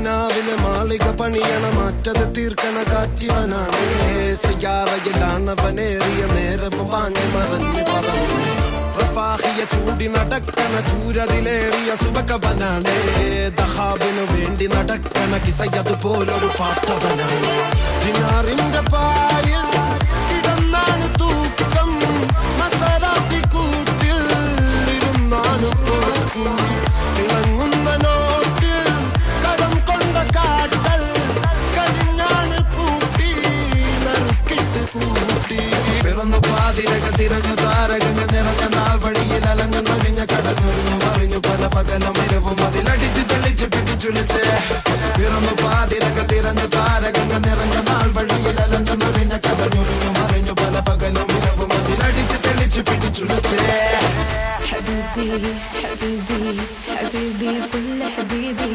കിനാവിലെ മാളിക പണിയണ മാറ്റത് തീർക്കണ കാറ്റിവനാണ് സയ്യാറയിലാണവനേറിയ നേരവും വാങ്ങി മറഞ്ഞു പറന്നു റഫാഹിയ ചൂടി നടക്കണ ചൂരതിലേറിയ സുബകവനാണ് ദഹാബിനു വേണ്ടി നടക്കണ കിസയതുപോലൊരു പാട്ടവനാണ് ദിനാറിന്റെ പായിൽ കിടന്നാണ് തൂക്കം മസറാത്തി കൂട്ടിൽ ഇരുന്നാണ് പോക്കും തിളങ്ങുന്ന നോട്ടിൽ കടം കൊണ്ട കാട്ടൽ കടിഞ്ഞാണ് പൂട്ടി നറുക്കിട്ട് കൂട്ടി പിറന്നു പാതിരക തിരഞ്ഞു താരകങ്ങൾ നിറഞ്ഞ നാൾ വഴിയിൽ അലഞ്ഞു നവിഞ്ഞ കടഞ്ഞൊരുങ്ങു മറിഞ്ഞു പല പകലും ഇരവും അതിലടിച്ച് തെളിച്ച് പിടിച്ചുലിച്ച് പിറന്നു പാതിരക തിരഞ്ഞു താരകങ്ങൾ നിറഞ്ഞ നാൾ വഴിയിൽ അലഞ്ഞു നവിഞ്ഞ കടഞ്ഞൊരുങ്ങു മറിഞ്ഞു പല പകലും ഇരവും അതിലടിച്ച് തെളിച്ച് പിടിച്ചുലിച്ച് حبيبي حبيبي حبيبي كل حبيبي